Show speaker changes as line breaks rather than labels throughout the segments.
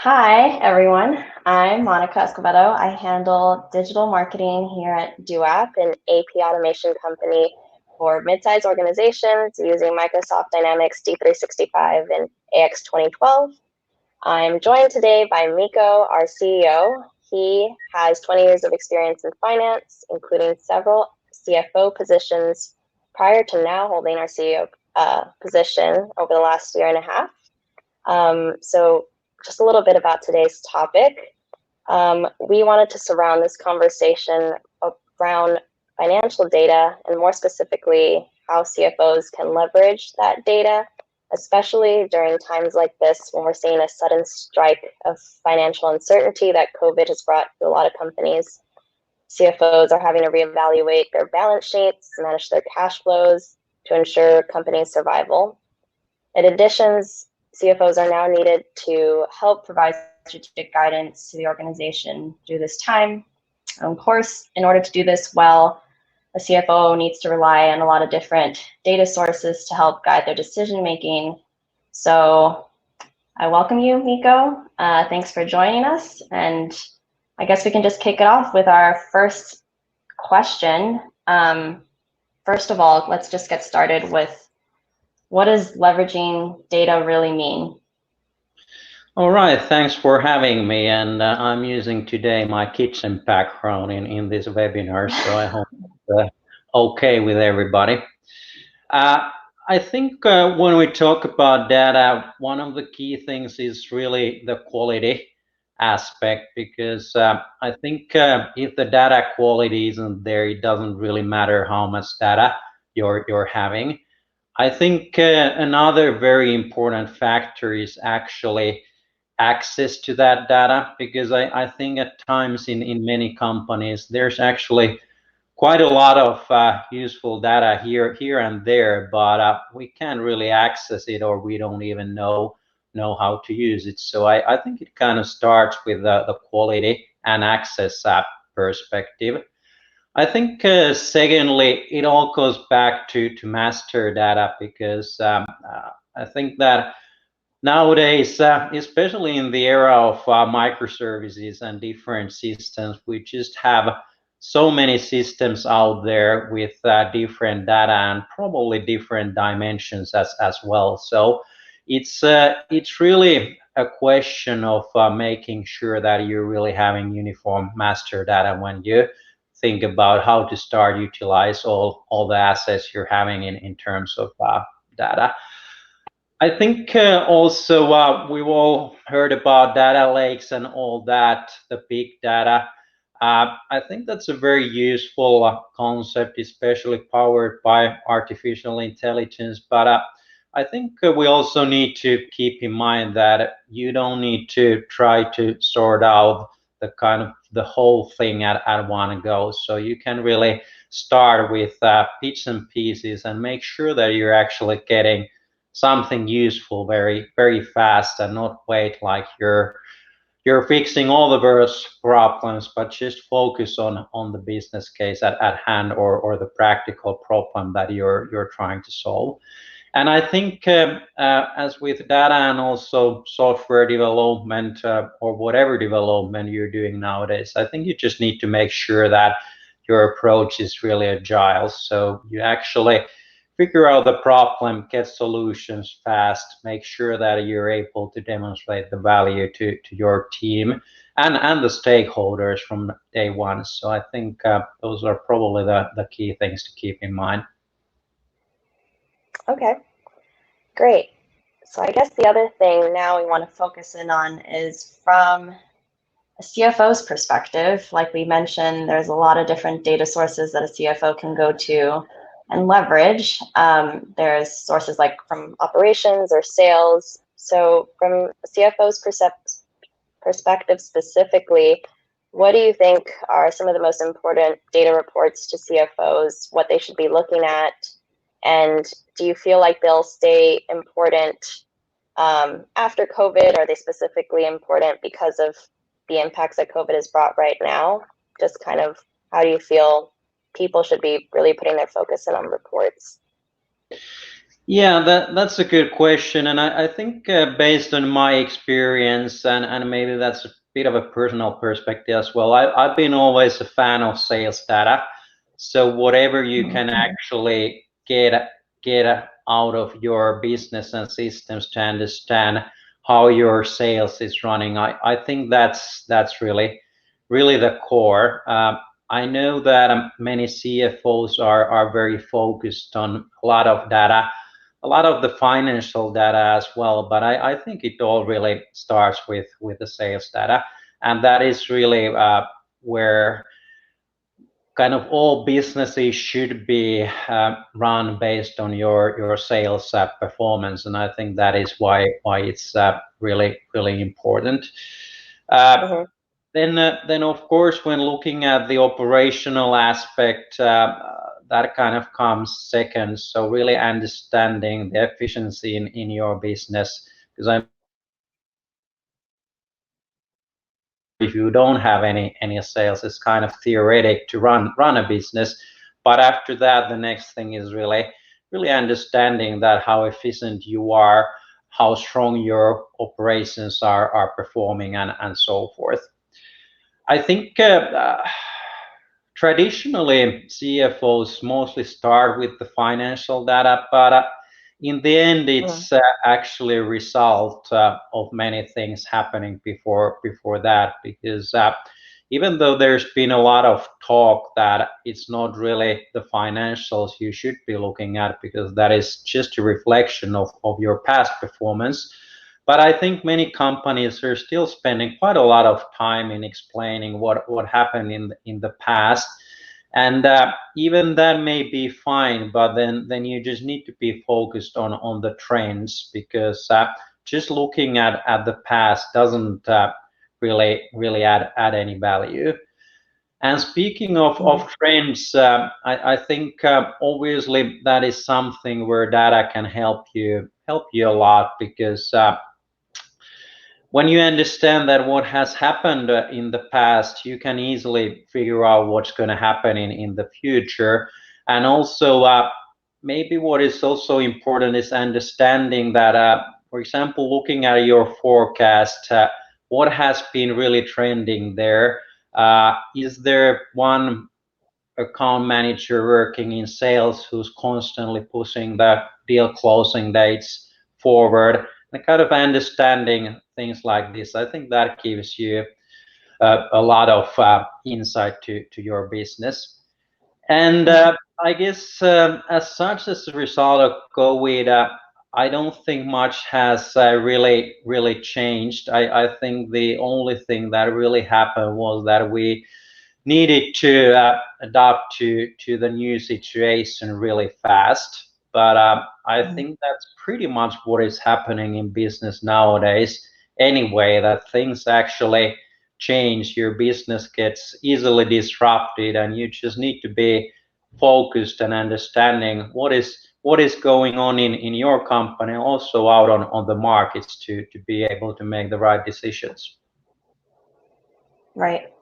Hi, everyone. I'm Monica Escobedo. I handle digital marketing here at Dooap, an AP automation company for mid-sized organizations using Microsoft Dynamics D365 and AX 2012. I'm joined today by Mikko, our CEO. He has 20 years of experience in finance, including several CFO positions prior to now holding our CEO position over the last year and a half. So just a little bit about today's topic. We wanted to surround this conversation around financial data and more specifically how CFOs can leverage that data, especially during times like this when we're seeing a sudden strike of financial uncertainty that COVID has brought to a lot of companies. CFOs are having to reevaluate their balance sheets, manage their cash flows to ensure company survival. In addition, CFOs are now needed to help provide strategic guidance to the organization through this time. Of course, in order to do this well, a CFO needs to rely on a lot of different data sources to help guide their decision making. So I welcome you, Mikko. Thanks for joining us. And I guess we can just kick it off with our first question. First of all, let's just get started with what does leveraging data really mean?
All right, thanks for having me. And I'm using today my kitchen background in this webinar, so I hope it's okay with everybody. I think when we talk about data, one of the key things is really the quality aspect, because I think if the data quality isn't there, it doesn't really matter how much data you're having. I think another very important factor is actually access to that data, because I think at times in many companies there's actually quite a lot of useful data here and there, but we can't really access it, or we don't even know how to use it. So I think it kind of starts with the quality and access perspective. I think secondly, it all goes back to master data, because I think that nowadays, especially in the era of microservices and different systems, we just have so many systems out there with different data and probably different dimensions as well. So it's really a question of making sure that you're really having uniform master data when you think about how to start utilize all the assets you're having in terms of data. I think also we've all heard about data lakes and all that, the big data. I think that's a very useful concept, especially powered by artificial intelligence. But I think we also need to keep in mind that you don't need to try to sort out the kind of the whole thing at one go. So you can really start with bits and pieces and make sure that you're actually getting something useful very fast, and not wait like you're fixing all the worst problems, but just focus on the business case at hand, or the practical problem that you're trying to solve. And I think as with data and also software development or whatever development you're doing nowadays, I think you just need to make sure that your approach is really agile, so you actually figure out the problem, get solutions fast, make sure that you're able to demonstrate the value to your team and the stakeholders from day one. So I think those are probably the key things to keep in mind.
Okay, great. So I guess the other thing now we want to focus in on is from a CFO's perspective. Like we mentioned, there's a lot of different data sources that a CFO can go to and leverage. There's sources like from operations or sales. So from a CFO's perspective specifically, what do you think are some of the most important data reports to CFOs, what they should be looking at? And do you feel like they'll stay important after COVID? Are they specifically important because of the impacts that COVID has brought right now? Just kind of how do you feel people should be really putting their focus in on reports?
Yeah, that's a good question, and I think based on my experience, and maybe that's a bit of a personal perspective as well. I've been always a fan of sales data, so whatever you can actually get out of your business and systems to understand how your sales is running, I think that's really the core. I know that many CFOs are very focused on a lot of data, a lot of the financial data as well, but I think it all really starts with the sales data, and that is really where kind of all businesses should be run based on your sales performance, and I think that is why it's really important. Uh,
Hmm.
then of course, when looking at the operational aspect, that kind of comes second. So really understanding the efficiency in your business, because I if you don't have any sales, it's kind of theoretic to run a business. But after that, the next thing is really understanding that how efficient you are, how strong your operations are performing, and so forth. I think traditionally CFOs mostly start with the financial data, but in the end, it's actually a result of many things happening before that. Because even though there's been a lot of talk that it's not really the financials you should be looking at, because that is just a reflection of your past performance, but I think many companies are still spending quite a lot of time in explaining what happened in the past, and even that may be fine. But then you just need to be focused on the trends, because just looking at the past doesn't really add any value. And speaking of trends, I think obviously that is something where data can help you a lot, because when you understand that what has happened in the past, you can easily figure out what's going to happen in the future. And also, maybe what is also important is understanding that, for example, looking at your forecast, what has been really trending there? Is there one account manager working in sales who's constantly pushing the deal closing dates forward, and kind of understanding things like this? I think that gives you a lot of insight to your business. And I guess as such, as a result of COVID, I don't think much has really changed. I think the only thing that really happened was that we needed to adapt to the new situation really fast. But I think that's pretty much what is happening in business nowadays. Anyway, that things actually change, your business gets easily disrupted, and you just need to be focused and understanding what is going on in your company, also out on the markets, to be able to make the right decisions.
Right.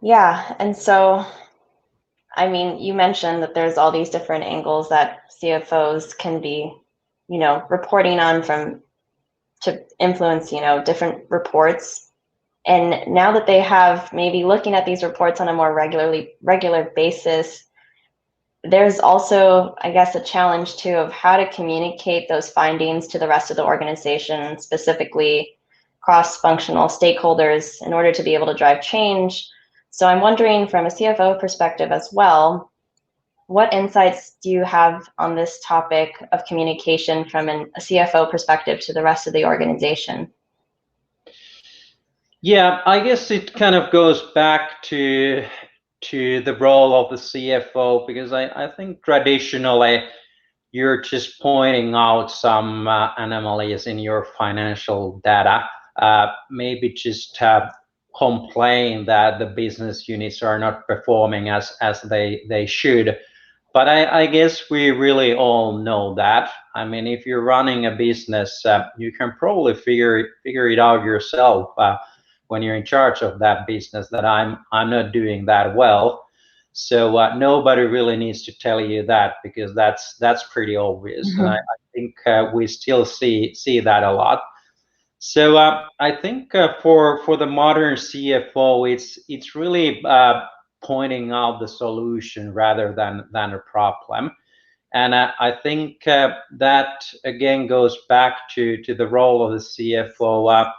Yeah. And so, I mean, you mentioned that there's all these different angles that CFOs can be, reporting on from to influence, different reports. And now that they have maybe looking at these reports on a more regular basis, there's also, I guess, a challenge too of how to communicate those findings to the rest of the organization, specifically cross-functional stakeholders, in order to be able to drive change. So I'm wondering, from a CFO perspective as well, what insights do you have on this topic of communication from a CFO perspective to the rest of the organization?
Yeah, I guess it kind of goes back to the role of the CFO, because I think traditionally you're just pointing out some anomalies in your financial data. Maybe just complain that the business units are not performing as they should. But I guess we really all know that. I mean, if you're running a business, you can probably figure it out yourself when you're in charge of that business, that I'm not doing that well. So nobody really needs to tell you that, because that's pretty obvious, and I think we still see that a lot. So I think for the modern CFO, it's really pointing out the solution rather than a problem. And I think that again goes back to the role of the CFO.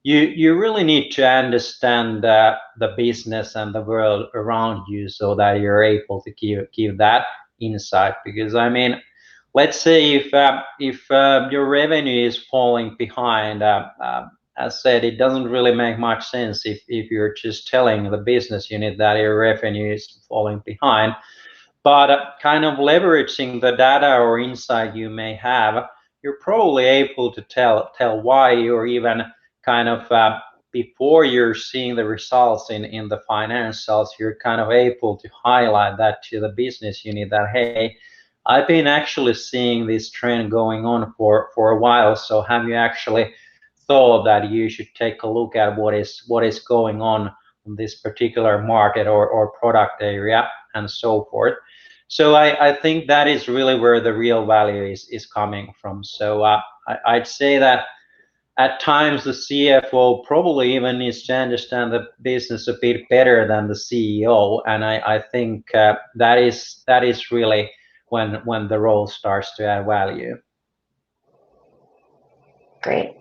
You really need to understand the business and the world around you so that you're able to give that insight. Because I mean, let's say if your revenue is falling behind, as said, it doesn't really make much sense if you're just telling the business unit that your revenue is falling behind. But kind of leveraging the data or insight you may have, you're probably able to tell why, or even kind of before you're seeing the results in the financials, you're kind of able to highlight that to the business unit that, hey, I've been actually seeing this trend going on for a while. So have you actually thought that you should take a look at what is going on in this particular market or product area and so forth? So I think that is really where the real value is coming from. So I'd say that at times the CFO probably even needs to understand the business a bit better than the CEO, and I think that is really when the role starts to add value.
Great.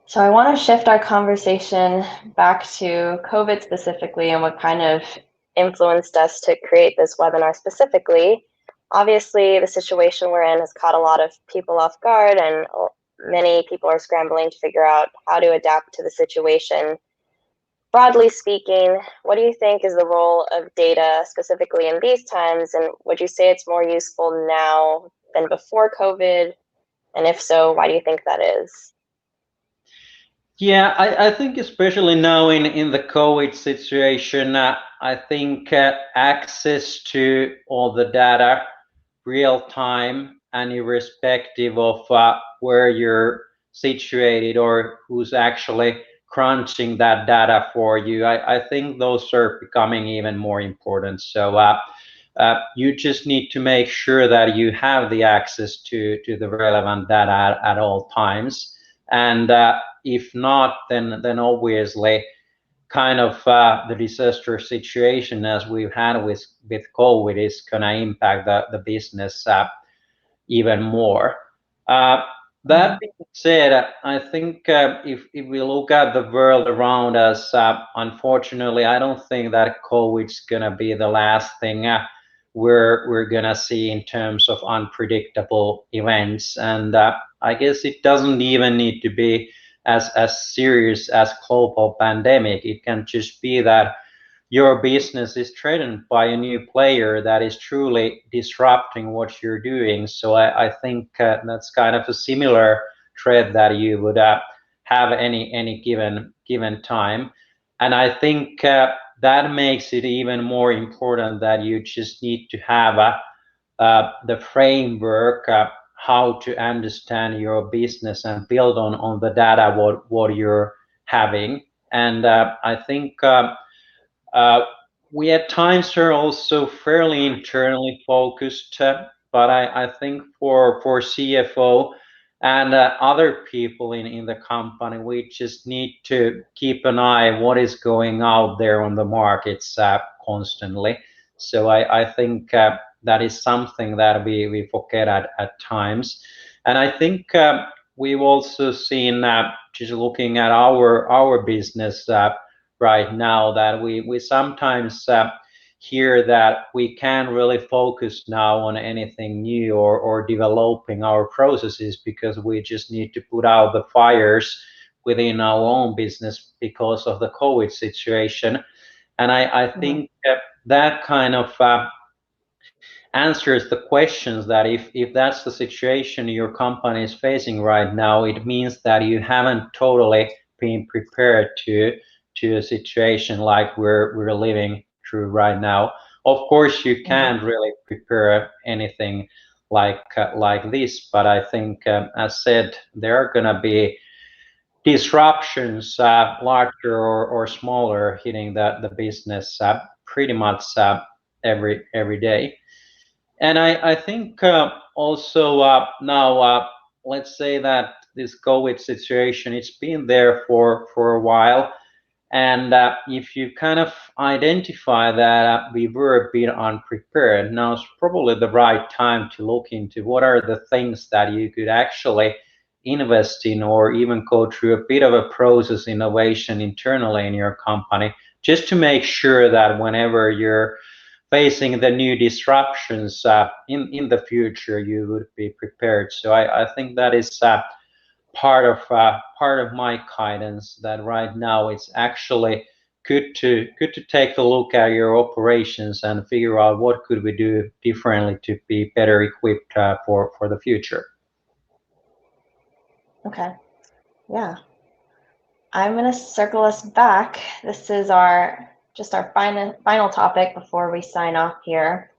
So I want to shift our conversation back to COVID specifically and what kind of influenced us to create this webinar specifically. Obviously, the situation we're in has caught a lot of people off guard, and many people are scrambling to figure out how to adapt to the situation. Broadly speaking, what do you think is the role of data specifically in these times, and would you say it's more useful now than before COVID? And if so, why do you think that is?
Yeah, I think especially now in the COVID situation, I think access to all the data real time and irrespective of where you're situated or who's actually crunching that data for you, I think those are becoming even more important. So you just need to make sure that you have the access to the relevant data at all times. And if not, then obviously kind of the disaster situation as we've had with COVID is going to impact the business even more. That being said, I think if we look at the world around us, unfortunately, I don't think that COVID's going to be the last thing we're going to see in terms of unpredictable events. And I guess it doesn't even need to be as serious as global pandemic. It can just be that your business is threatened by a new player that is truly disrupting what you're doing. So I think that's kind of a similar threat that you would have any given time. And I think that makes it even more important that you just need to have the framework how to understand your business and build on the data what you're having. And I think we at times are also fairly internally focused, but I think for CFO and other people in the company, we just need to keep an eye what is going out there on the markets constantly. So I think that is something that we forget at times. And I think we've also seen just looking at our business right now that we sometimes hear that we can't really focus now on anything new or developing our processes because we just need to put out the fires within our own business because of the COVID situation. And I think that kind of answers the questions that if that's the situation your company is facing right now, it means that you haven't totally been prepared to a situation like we're living through right now. Of course, you can't really prepare anything like this, but I think, as said, there are going to be disruptions, larger or smaller, hitting the business pretty much every day. And I think also now, let's say that this COVID situation, it's been there for a while. And if you kind of identify that we were a bit unprepared, now is probably the right time to look into what are the things that you could actually invest in, or even go through a bit of a process innovation internally in your company, just to make sure that whenever you're facing the new disruptions in the future, you would be prepared. So I think that is part of my guidance, that right now it's actually good to take a look at your operations and figure out what could we do differently to be better equipped for the future.
Okay. Yeah. I'm going to circle us back. This is our final topic before we sign off here.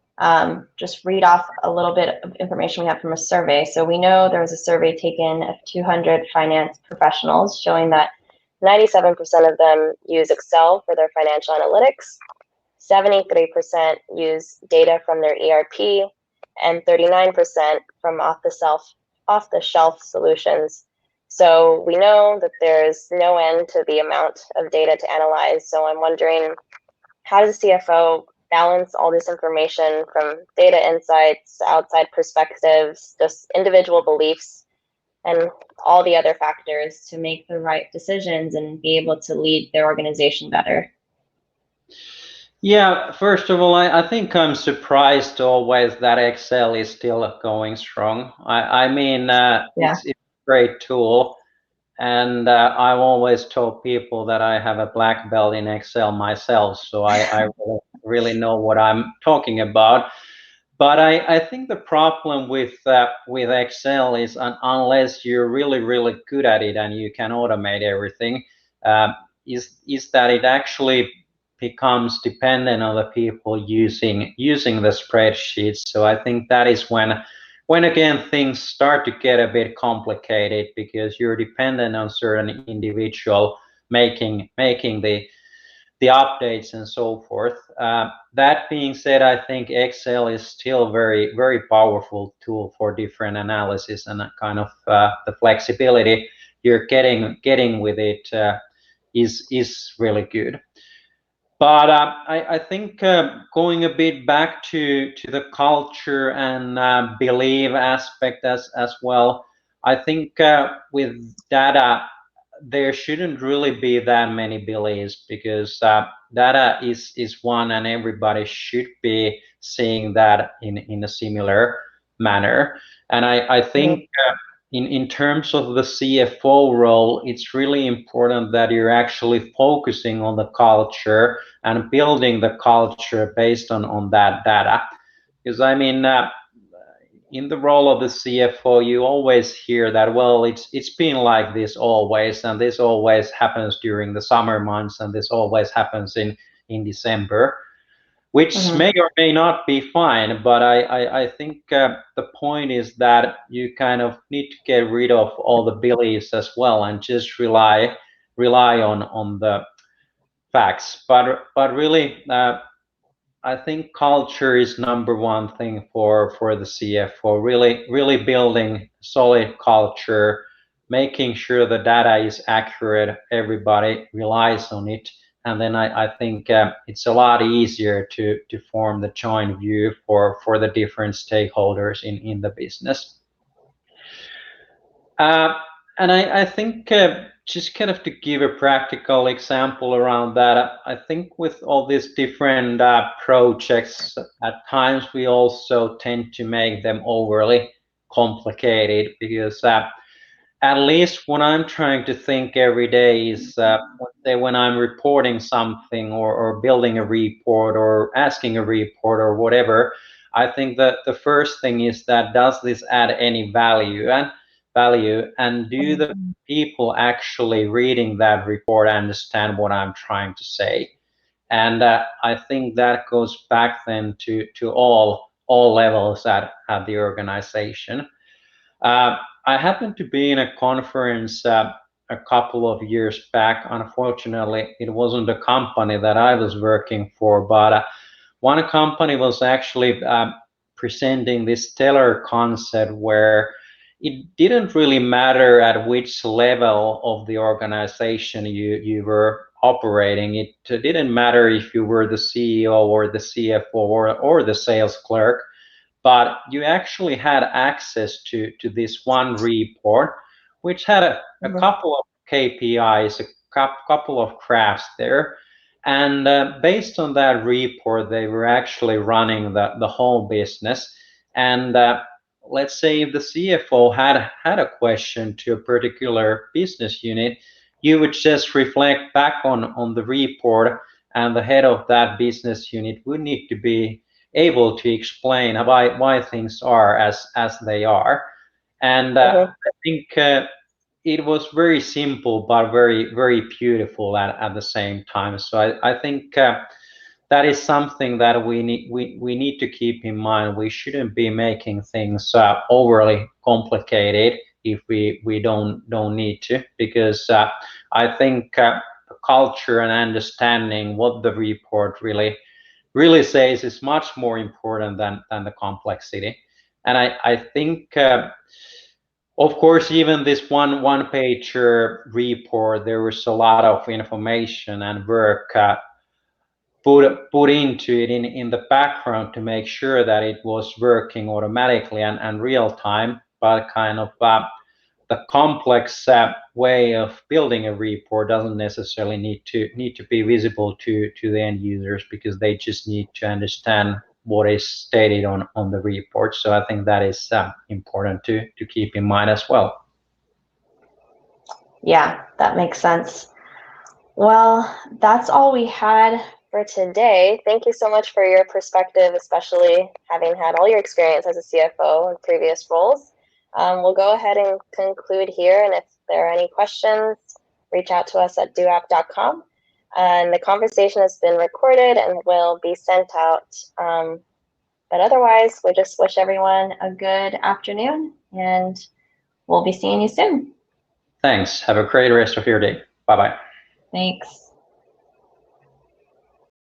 Just read off a little bit of information we have from a survey. So we know there was a survey taken of 200 finance professionals showing that 97% of them use Excel for their financial analytics, 73% use data from their ERP, and 39% from off-the-shelf solutions. So we know that there's no end to the amount of data to analyze. So I'm wondering, how does a CFO balance all this information from data insights, outside perspectives, just individual beliefs, and all the other factors to make the right decisions and be able to lead their organization better?
Yeah, first of all, I think I'm surprised always that Excel is still going strong. I mean, it's a great tool. And I've always told people that I have a black belt in Excel myself, so I really know what I'm talking about. But I think the problem with Excel is, unless you're really good at it and you can automate everything, is that it actually becomes dependent on the people using the spreadsheets. So I think that is when again things start to get a bit complicated, because you're dependent on certain individual making the updates and so forth. That being said, I think Excel is still very powerful tool for different analysis, and kind of the flexibility you're getting with it is really good. But I think going a bit back to the culture and belief aspect as well, I think with data, there shouldn't really be that many beliefs, because data is one, and everybody should be seeing that in a similar manner. And I think in terms of the CFO role, it's really important that you're actually focusing on the culture and building the culture based on that data. Because I mean, in the role of the CFO, you always hear that, well, it's been like this always, and this always happens during the summer months, and this always happens in December, which may or may not be fine. But I think the point is that you kind of need to get rid of all the beliefs as well, and just rely on the facts. But really, I think culture is number one thing for the CFO. Really building solid culture, making sure the data is accurate, everybody relies on it, and then I think it's a lot easier to form the joint view for the different stakeholders in the business. And I think just kind of to give a practical example around that, I think with all these different projects, at times we also tend to make them overly complicated, because at least what I'm trying to think every day is, let's say when I'm reporting something, or building a report, or asking a report, or whatever, I think that the first thing is that, does this add any value? And do the people actually reading that report understand what I'm trying to say? And I think that goes back then to all levels at the organization. I happened to be in a conference a couple of years back. Unfortunately, it wasn't a company that I was working for, but one company was actually presenting this stellar concept where it didn't really matter at which level of the organization you were operating. It didn't matter if you were the CEO or the CFO or the sales clerk, but you actually had access to this one report, which had a couple of KPIs, a couple of graphs there. And based on that report, they were actually running the whole business. And let's say if the CFO had a question to a particular business unit, you would just reflect back on the report, and the head of that business unit would need to be able to explain why things are as they are. And I think it was very simple but very beautiful at the same time. So I think that is something that we need to keep in mind. We shouldn't be making things overly complicated if we don't need to, because I think the culture and understanding what the report really says is much more important than the complexity. And I think of course, even this one pager report, there was a lot of information and work put into it in the background to make sure that it was working automatically and real time. But kind of the complex way of building a report doesn't necessarily need to be visible to the end users, because they just need to understand what is stated on the report. So I think that is important to keep in mind as well.
Yeah, that makes sense. Well, that's all we had for today. Thank you so much for your perspective, especially having had all your experience as a CFO in previous roles. We'll go ahead and conclude here, and if there are any questions, reach out to us at dooap.com. And the conversation has been recorded and will be sent out. But otherwise, we just wish everyone a good afternoon, and we'll be seeing you soon.
Thanks. Have a great rest of your day. Bye-bye.
Thanks.